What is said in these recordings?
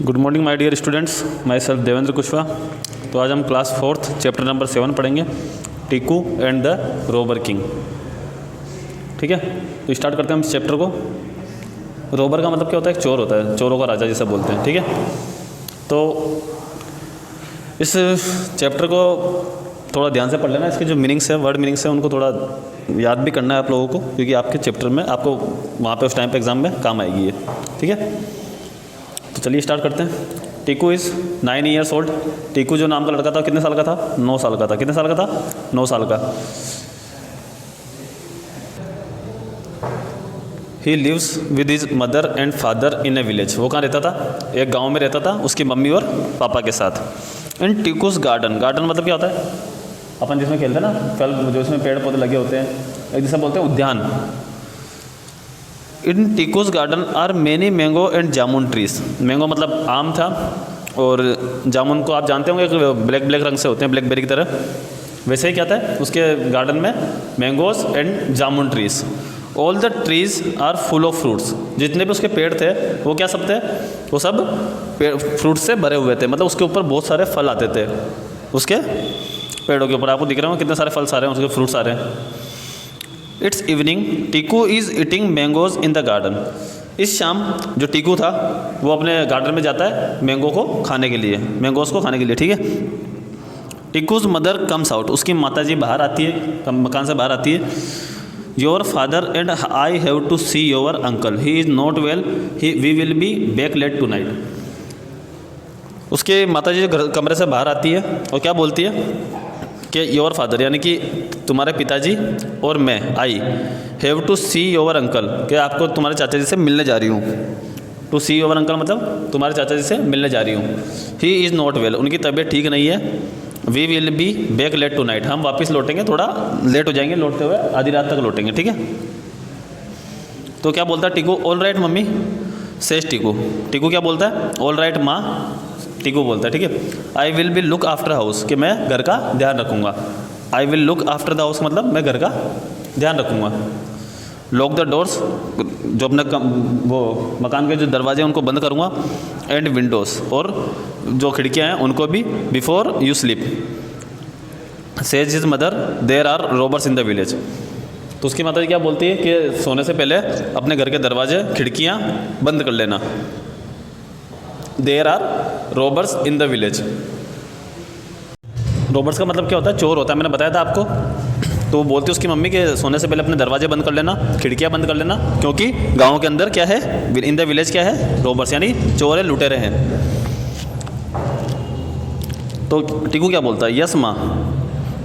Good morning my dear students, myself Devendra Kushwaha. तो आज हम क्लास 4 चैप्टर नंबर 7 पढ़ेंगे, Tiku and the robber king. ठीक है, तो स्टार्ट करते हैं हम इस चैप्टर को। रोबर का मतलब क्या होता है? एक चोर होता है, चोरों का राजा जिसे बोलते हैं। ठीक है, तो इस चैप्टर को थोड़ा ध्यान से पढ़ लेना। इसके जो मीनिंग्स है, वर्ड मीनिंग्स है, उनको थोड़ा याद भी करना है आप लोगों को, क्योंकि आपके चैप्टर में आपको वहाँ पे उस टाइम पे एग्जाम में काम आएगी ये। ठीक है, तो चलिए स्टार्ट करते हैं। Tiku is 9 years old. Tiku जो नाम का लड़का था कितने साल का था? 9 साल का था। कितने साल का था? 9 साल का। He lives with his mother and father in a village. वो कहाँ रहता था? एक गांव में रहता था, उसकी मम्मी और पापा के साथ। इन टीकूस गार्डन। गार्डन मतलब क्या होता है? अपन जिसमें खेलते हैं ना, फल जो इसमें पेड़ पौधे लगे होते हैं, एक जिसे बोलते हैं उद्यान। In Tiku's garden are many mango and jamun trees. Mango मतलब आम था, और जामुन को आप जानते होंगे, ब्लैक ब्लैक रंग से होते हैं, ब्लैकबेरी की तरह। वैसे ही क्या था उसके गार्डन में? Mangoes and jamun trees. All the trees are full of fruits. जितने भी उसके पेड़ थे वो क्या सब थे? वो सब फ्रूट से भरे हुए थे, मतलब उसके ऊपर बहुत सारे फल आते थे। उसके पेड़ों के ऊपर आपको दिख रहे हो कितने सारे फल सारे हैं, उसके फ्रूट्स सारे हैं। It's evening, Tiku is eating mangoes in the garden. इस शाम जो टीकू था वो अपने गार्डन में जाता है मैंगो को खाने के लिए, मैंगोज को खाने के लिए। ठीक है, टीकूज मदर कम्स आउट। उसकी माता जी बाहर आती है, मकान से बाहर आती है। Your father and I have to see your uncle, he is not well, we will be back late tonight. उसके माता जी कमरे से बाहर आती है और क्या बोलती है कि योर फादर यानी कि तुम्हारे पिताजी और मैं, I have to see your uncle, कि आपको तुम्हारे चाचा जी से मिलने जा रही हूँ। टू सी योर अंकल मतलब तुम्हारे चाचा जी से मिलने जा रही हूँ। ही इज़ नॉट वेल, उनकी तबीयत ठीक नहीं है। We will be back late tonight, हम वापस लौटेंगे, थोड़ा लेट हो जाएंगे, लौटते हुए आधी रात तक लौटेंगे। ठीक है, तो क्या बोलता है Tiku? All right mummy says Tiku. Tiku क्या बोलता है? ऑल राइट माँ, टीकू बोलता है। ठीक है, I will be look after house, कि मैं घर का ध्यान रखूँगा। I will look after the house मतलब मैं घर का ध्यान रखूँगा। लॉक द डोर्स, जो अपने वो मकान के जो दरवाजे हैं उनको बंद करूँगा। एंड विंडोज़, और जो खिड़कियाँ हैं उनको भी। Before you sleep says his mother there are robbers in the village. तो उसकी माता जी क्या बोलती है कि सोने से पहले अपने घर के दरवाजे खिड़कियाँ बंद कर लेना। There are robbers in the village. Robbers का मतलब क्या होता है? चोर होता है, मैंने बताया था आपको। तो वो बोलती है उसकी मम्मी के सोने से पहले अपने दरवाजे बंद कर लेना, खिड़कियाँ बंद कर लेना, क्योंकि गांव के अंदर क्या है? इन द विलेज क्या है? रोबर्स, यानी चोर है, लुटेरे हैं। तो टीकू क्या बोलता है? यस माँ,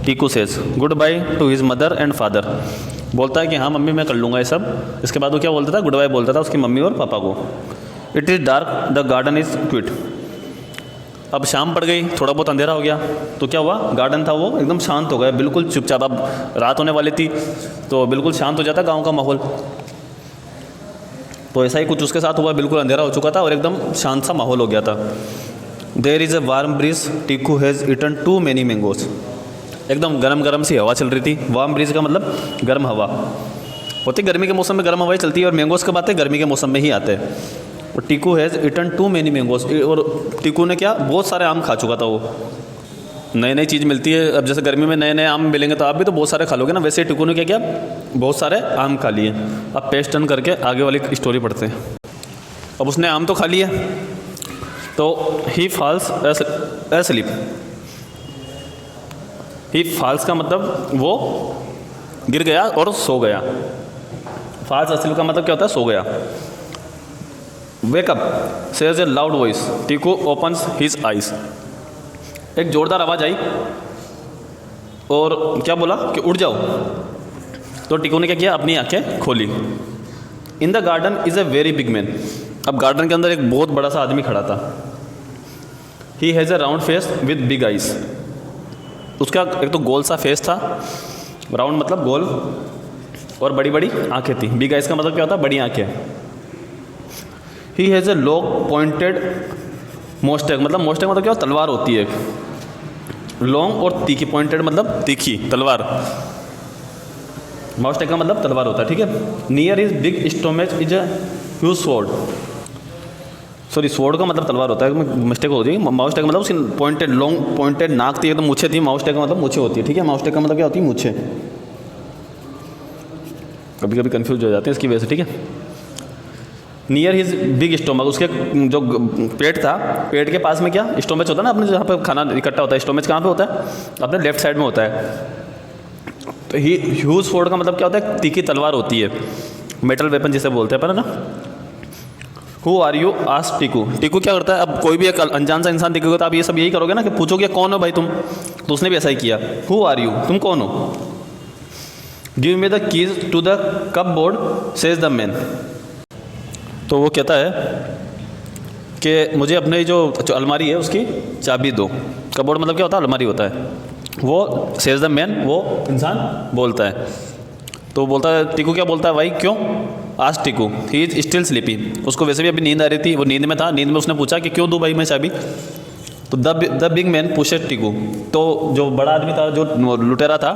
Tiku says good by two his mother and father. बोलता है कि हाँ मम्मी मैं कर लूँगा ये सब। इसके बाद वो क्या बोलता था? गुड बाय बोलता था उसकी मम्मी और पापा को। It is dark the garden is quit. अब शाम पड़ गई, थोड़ा बहुत अंधेरा हो गया, तो क्या हुआ? गार्डन था वो एकदम शांत हो गया, बिल्कुल चुपचाप। अब रात होने वाली थी तो बिल्कुल शांत हो जाता गांव का माहौल। तो ऐसा ही कुछ उसके साथ हुआ, बिल्कुल अंधेरा हो चुका था और एकदम शांत सा माहौल हो गया था। There is a warm breeze, Tiku has eaten too many mangoes. एकदम गर्म गर्म सी हवा चल रही थी। वार्म ब्रीज का मतलब गर्म हवा होती, गर्मी के मौसम में गर्म हवाएं चलती है, और मैंगोज कब आते हैं? गर्मी के मौसम में ही आते हैं। और Tiku has eaten too many mangoes, और टीकू ने क्या? बहुत सारे आम खा चुका था वो। नई नई चीज़ मिलती है, अब जैसे गर्मी में नए नए आम मिलेंगे तो आप भी तो बहुत सारे खा लोगे ना, वैसे टीकू ने क्या किया? बहुत सारे आम खा लिए। अब पेज टर्न करके आगे वाली स्टोरी पढ़ते हैं। अब उसने आम तो खा लिया, तो ही फॉल्स एस्लीप। ही फॉल्स का मतलब वो गिर गया और सो गया। फॉल्स एस्लीप का मतलब क्या होता है? सो गया। वेकअप सेज ए loud voice, Tiku opens his eyes. एक जोरदार आवाज़ आई और क्या बोला कि उठ जाओ। तो टीकू ने क्या किया? अपनी आंखें खोली। In the garden is a very big man. अब गार्डन के अंदर एक बहुत बड़ा सा आदमी खड़ा था। ही has A round face with big eyes. उसका एक तो गोल सा फेस था, राउंड मतलब गोल, और बड़ी बड़ी आंखें थी। बिग आइज का मतलब क्या होता है? बड़ी आंखें। He has a long pointed moustache, मतलब मोस्टेक मतलब क्या? तलवार होती है, लॉन्ग और तीखी। पॉइंटेड मतलब तीखी तलवार। मोस्टेक का मतलब तलवार होता है। ठीक है, near is big stomach is a huge sword. Sorry sword का मतलब तलवार होता है, मिस्टेक हो गई। माउस टैग मतलब उसकी पॉइंटेड लॉन्ग पॉइंटेड नाक थी, एकदम मूछें थी। माउस टैग का मतलब मूछें होती है, ठीक है। माउस टैग का मतलब क्या होती है? मूछें। कभी कभी कंफ्यूज हो जाते हैं इसकी वजह से, ठीक है। नियर हिज बिग स्टोमक, उसके जो पेट था, पेट के पास में क्या स्टोमच होता है ना अपने, जहाँ पे खाना इकट्ठा होता है। स्टोमच कहाँ पे होता है? अपने लेफ्ट साइड में होता है। तो ही ह्यूज स्वॉर्ड का मतलब क्या होता है? तीखी तलवार होती है, मेटल वेपन जिसे बोलते हैं पर, है ना। Who are you? Ask Tiku. Tiku क्या करता है? अब कोई भी एक अनजान सा इंसान दिखेगा तो आप ये सब यही करोगे ना कि पूछोगे कौन हो भाई तुम, तो उसने भी ऐसा ही किया। Who are you? तुम कौन हो? Give me the keys to the cupboard says the man. तो वो कहता है कि मुझे अपने जो अलमारी है उसकी चाबी दो। कपबोर्ड मतलब क्या होता है? अलमारी होता है। वो सेज द मैन, वो इंसान बोलता है। तो बोलता है, टीकू क्या बोलता है? भाई क्यों? आज Tiku he is still sleepy. उसको वैसे भी अभी नींद आ रही थी, वो नींद में था। नींद में उसने पूछा कि क्यों दूँ भाई मैं चाबी? तो द बिग मैन पुशेड टीकू। तो जो बड़ा आदमी था, जो लुटेरा था,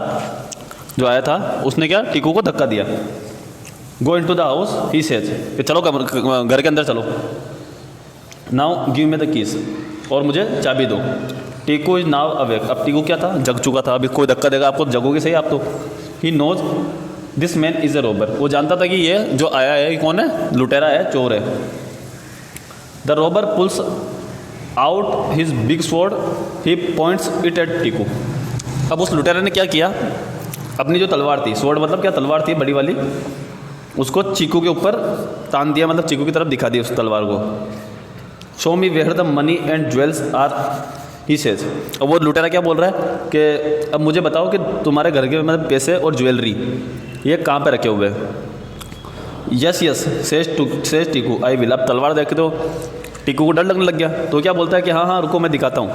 जो आया था, उसने क्या? टीकू को धक्का दिया। Go into the house he says, कि चलो घर के अंदर चलो। Now give me the keys, और मुझे चाबी दो। Tiku is now awake. अब टीकू क्या था? जग चुका था। अभी कोई धक्का देगा आपको, जगोगे सही आप तो। He knows this man is a robber. वो जानता था कि ये जो आया है ये कौन है? लुटेरा है, चोर है। The Rober pools out his big sword, he points it at Tiku. अब उस लुटेरे ने क्या किया? अपनी जो तलवार थी, स्वॉर्ड मतलब क्या? तलवार थी बड़ी वाली, उसको चीकू के ऊपर तान दिया, मतलब चीकू की तरफ दिखा दिया उस तलवार को। Show me where the money and jewels are he says. अब वो लुटेरा क्या बोल रहा है कि अब मुझे बताओ कि तुम्हारे घर के मतलब पैसे और ज्वेलरी ये कहाँ पे रखे हुए हैं? Yes yes says Tiku I will. अब तलवार देख के तो टीकू को डर लगने लग गया। तो क्या बोलता है कि हाँ हाँ रुको मैं दिखाता हूँ।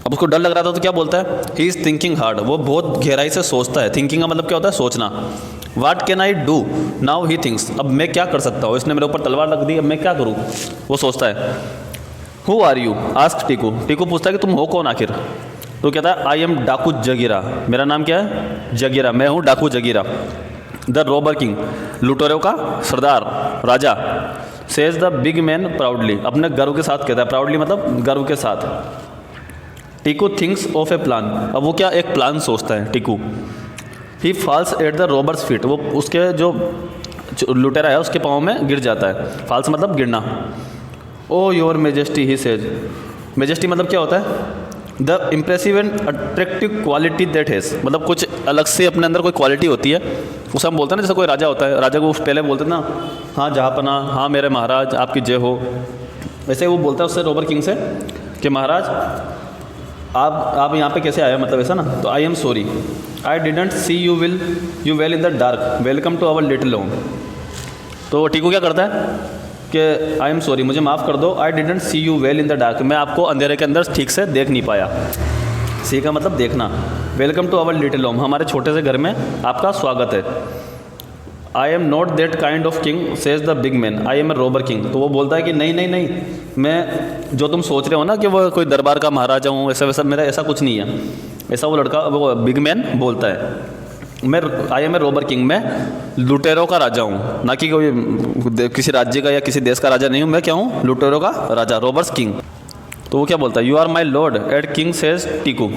अब उसको डर लग रहा था तो क्या बोलता है? He is thinking hard. वो बहुत गहराई से सोचता है। थिंकिंग का मतलब क्या होता है? सोचना। What can I do now he thinks. अब मैं क्या कर सकता हूँ? इसने मेरे ऊपर तलवार रख दी, अब मैं क्या करूँ? वो सोचता है। Who are you? Ask Tiku. Tiku पूछता है कि तुम हो कौन आखिर? तो कहता है आई एम डाकू जगीरा। मेरा नाम क्या है? जगीरा। मैं हूँ डाकू जगीरा। द रोबर किंग, लुटेरों का सरदार, राजा। Says the big man proudly, अपने गर्व के साथ कहता है। प्राउडली मतलब गर्व के साथ। Tiku thinks of a plan. अब वो क्या? एक प्लान सोचता है Tiku. He falls at the robbers feet. वो उसके जो लुटेरा है उसके पाँव में गिर जाता है। फॉल्स मतलब गिरना। Oh your majesty he says. Majesty मतलब क्या होता है? The impressive and attractive quality that has, मतलब कुछ अलग से अपने अंदर कोई क्वालिटी होती है, उसे हम बोलते हैं ना। जैसे कोई राजा होता है, राजा को पहले बोलते हैं ना, हाँ जहाँपना, हाँ मेरे महाराज आपकी जय हो। वैसे वो बोलता है उससे, रोबर किंग से, कि महाराज आप यहाँ पे कैसे आए, मतलब ऐसा ना। तो I am sorry I didn't see you well in the dark, welcome to our little home. तो टीकू क्या करता है कि आई एम सॉरी, मुझे माफ़ कर दो, आई didn't see you well in the dark, मैं आपको अंधेरे के अंदर ठीक से देख नहीं पाया। सी का मतलब देखना। Welcome to our little home, हमारे छोटे से घर में आपका स्वागत है। I am not that kind of king says the big man, I am a robber king. तो वो बोलता है कि नहीं नहीं नहीं, मैं जो तुम सोच रहे हो ना कि वो कोई दरबार का महाराजा हूँ, ऐसा वैसा मेरा ऐसा कुछ नहीं है। ऐसा वो लड़का, वो बिग मैन बोलता है। मैं I am a robber king, मैं लुटेरों का राजा हूँ, ना कि कोई किसी राज्य का या किसी देश का राजा नहीं हूँ। मैं क्या हूँ? लुटेरों का राजा, रोबर्स किंग। तो वो क्या बोलता है? You are my lord and king says Tiku.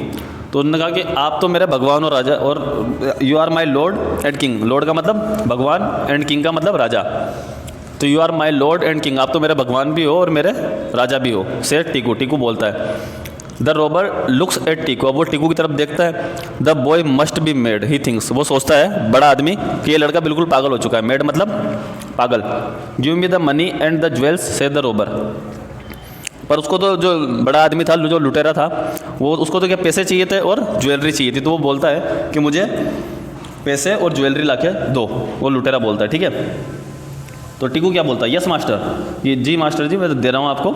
तो उन्होंने कहा कि आप तो मेरे भगवान और राजा, और you are my lord and king, lord का मतलब भगवान एंड किंग का मतलब राजा। तो you are my lord and king, आप तो मेरे भगवान भी हो और मेरे राजा भी हो, सेज टीकू। टीकू बोलता है। The Rober looks at Tiku, अब वो टीकू की तरफ देखता है। The boy must be made he thinks, वो सोचता है बड़ा आदमी कि ये लड़का बिल्कुल पागल हो चुका है। मेड मतलब पागल। Give me the money and the jewels says the Rober. पर उसको तो जो बड़ा आदमी था, जो लुटेरा था, वो उसको तो क्या पैसे चाहिए थे और ज्वेलरी चाहिए थी। तो वो बोलता है कि मुझे पैसे और ज्वेलरी लाके दो, वो लुटेरा बोलता है। ठीक है। तो टीकू क्या बोलता है? यस मास्टर, ये जी मास्टर जी मैं दे रहा हूँ आपको,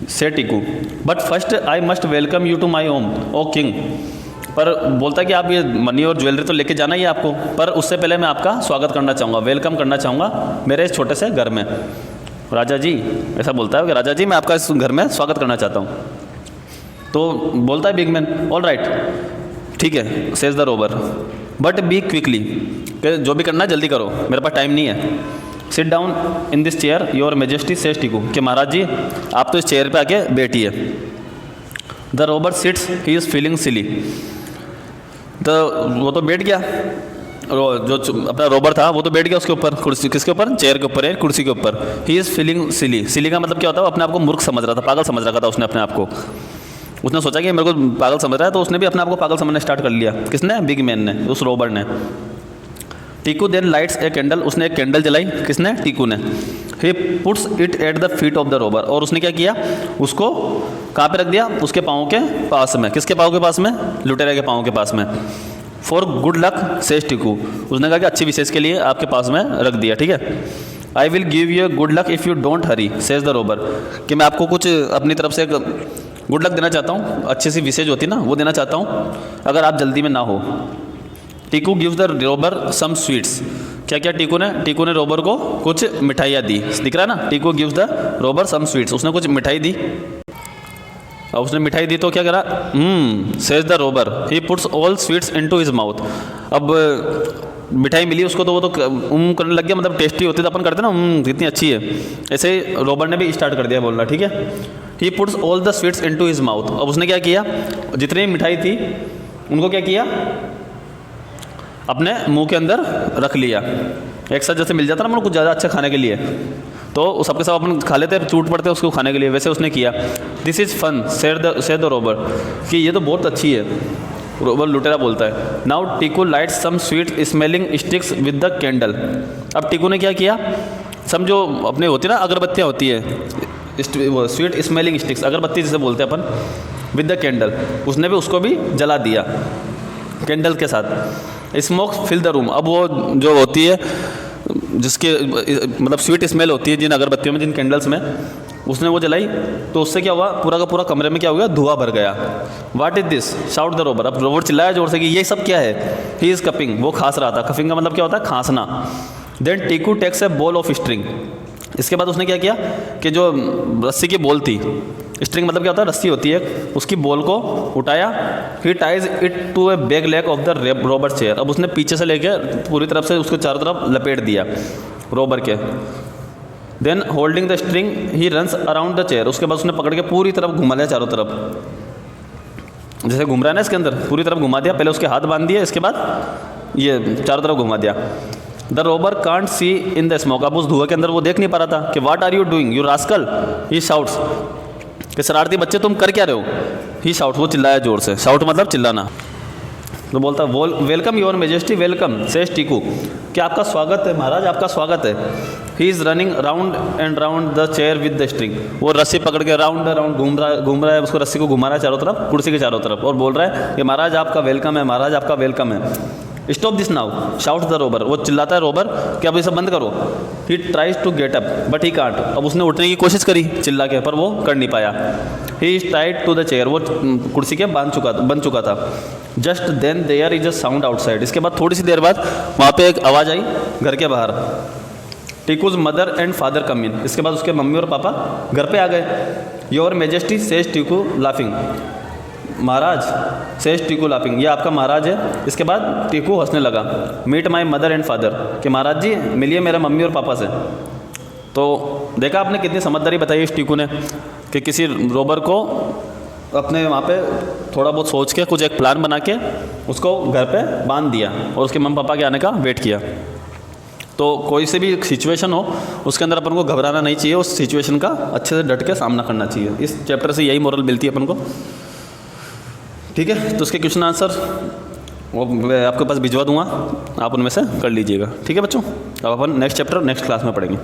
say Tiku. But first I must welcome you to my home O king. पर बोलता है कि आप ये मनी और ज्वेलरी तो लेके जाना ही है आपको, पर उससे पहले मैं आपका स्वागत करना चाहूँगा, वेलकम करना चाहूँगा मेरे इस छोटे से घर में। राजा जी ऐसा बोलता है कि राजा जी मैं आपका इस घर में स्वागत करना चाहता हूँ। तो बोलता है बिग मैन ऑल राइट, ठीक है, says the Rober, but B quickly, कि जो भी करना है जल्दी करो, मेरे पास टाइम नहीं है। Sit down in this chair your majesty says Tiku, कि महाराज जी आप तो इस चेयर पे आके बैठिए। The robber sits he is feeling silly, तो वो तो बैठ गया, जो अपना रोबर था वो तो बैठ गया उसके ऊपर, कुर्सी, किसके ऊपर, चेयर के ऊपर है, कुर्सी के ऊपर। ही इज़ फीलिंग सिली, सिली का मतलब क्या होता है, वो अपने आप को मूर्ख समझ रहा था, पागल समझ रहा था उसने अपने आप को। उसने सोचा कि मेरे को पागल समझ रहा है, तो उसने भी अपने आप को पागल समझना स्टार्ट कर लिया। किसने, बिग मैन ने, उस रोबर ने। Tiku then lights a candle, उसने एक कैंडल जलाई, किसने, टीकू ने। He puts it at the feet of the robber, और उसने क्या किया, उसको कहाँ पे रख दिया, उसके पाँव के पास में। किसके पाँव के पास में, लुटेरे के पाँव के पास में। For good luck says Tiku, उसने कहा कि अच्छी विशेष के लिए आपके पास में रख दिया, ठीक है। I will give you good luck if you don't Hari says the robber, कि मैं आपको कुछ अपनी तरफ से गुड लक देना चाहता हूँ, अच्छी सी विशेष होती ना, वो देना चाहता हूँ अगर आप जल्दी में ना हो। Tiku gives the robber some sweets, क्या क्या टीकू ने रोबर को कुछ मिठाइयाँ दी, दिख रहा है ना, Tiku gives the robber some sweets, उसने कुछ मिठाई दी। अब उसने मिठाई दी तो क्या करा, says the Rober he puts all sweets into his mouth. अब मिठाई मिली उसको तो वो तो करने लग गया, मतलब टेस्टी होती तो अपन करते ना, कितनी अच्छी है, ऐसे ही रोबर ने भी स्टार्ट कर दिया बोलना, ठीक है। He puts all the sweets into his mouth, अब उसने क्या किया, जितनी मिठाई थी उनको क्या किया, अपने मुंह के अंदर रख लिया। एक साथ जैसे मिल जाता ना मतलब कुछ ज़्यादा अच्छा खाने के लिए, तो सबके सब अपन खा लेते, चूट पड़ते उसको खाने के लिए, वैसे उसने किया। This is fun said the robber, कि ये तो बहुत अच्छी है, रोबर लुटेरा बोलता है। Now Tiku light some sweet smelling sticks with the candle, अब टीकू ने क्या किया, सब जो अपने होती है ना अगरबत्तियाँ होती है, वो स्वीट स्मेलिंग स्टिक्स, अगरबत्ती जिसे बोलते हैं अपन, विद द कैंडल, उसने भी उसको भी जला दिया कैंडल के साथ। स्मोक फिल द रूम, अब वो जो होती है जिसके मतलब स्वीट स्मेल होती है जिन अगरबत्तियों में, जिन कैंडल्स में, उसने वो जलाई, तो उससे क्या हुआ, पूरा का पूरा कमरे में क्या हो गया, धुआं भर गया। What is this shout the Rober, अब रोबर चिल्लाया जोर से कि ये सब क्या है। ही इज़ कपिंग, वो खांस रहा था, कपिंग का मतलब क्या होता है, खांसना। Then Tiku takes a ball of string, इसके बाद उसने क्या किया कि जो रस्सी की बॉल थी, स्ट्रिंग मतलब क्या होता है, रस्सी होती है, उसकी बॉल को उठाया। He ties it to a back leg of the robber chair, अब उसने पीछे से लेके पूरी तरफ से उसको चारों तरफ लपेट दिया रोबर के। Then holding the string he runs around the chair, उसके बाद उसने पकड़ के पूरी तरफ घुमा लिया चारों तरफ, जैसे घूम रहा है ना इसके अंदर, पूरी तरफ घुमा दिया। पहले उसके हाथ बांध दिए, इसके बाद ये चारों तरफ घुमा दिया। The Rober can't see in the smoke, अब उस धुआं के अंदर वो देख नहीं पा रहा था कि what are you doing you rascal, he shouts, कि शरारती बच्चे तुम कर क्या रहे हो। ही शाउट, वो चिल्लाया जोर से, शाउट मतलब चिल्लाना। तो बोलता welcome your majesty welcome says Tiku, कि आपका स्वागत है महाराज, आपका स्वागत है। He is running round and round the chair with the string, वो रस्सी पकड़ के राउंड राउंड घूम रहा है, उसको रस्सी को घुमा रहा है चारों तरफ, कुर्सी के चारों तरफ, और बोल रहा है कि महाराज आपका वेलकम है, महाराज आपका वेलकम है। Stop this now shout the Rober, वो चिल्लाता है रोबर कि अब ये सब बंद करो। He tries to get up but he can't, अब उसने उठने की कोशिश करी चिल्ला के, पर वो कर नहीं पाया। He is tied to the chair, वो कुर्सी के बन चुका था। Just then there is a sound outside, इसके बाद थोड़ी सी देर बाद वहाँ पे एक आवाज़ आई घर के बाहर। टीकूज मदर एंड फादर कम इन, इसके बाद उसके मम्मी और पापा घर पे आ गए। Your majesty says Tiku laughing, महाराज सेज टीकू लाफिंग, ये आपका महाराज है। इसके बाद टीकू हंसने लगा। Meet my mother and father, कि महाराज जी मिलिए मेरे मम्मी और पापा से। तो देखा आपने कितनी समझदारी बताई इस टीकू ने, कि किसी रोबर को अपने वहाँ पे थोड़ा बहुत सोच के कुछ एक प्लान बना के उसको घर पे बांध दिया और उसके मम्मी पापा के आने का वेट किया। तो कोई से भी सिचुएशन हो उसके अंदर अपन को घबराना नहीं चाहिए, उस सिचुएशन का अच्छे से डट के सामना करना चाहिए। इस चैप्टर से यही मोरल मिलती है अपन को, ठीक है। तो उसके क्वेश्चन आंसर वो मैं आपके पास भिजवा दूंगा, आप उनमें से कर लीजिएगा, ठीक है बच्चों। अब अपन नेक्स्ट चैप्टर नेक्स्ट क्लास में पढ़ेंगे।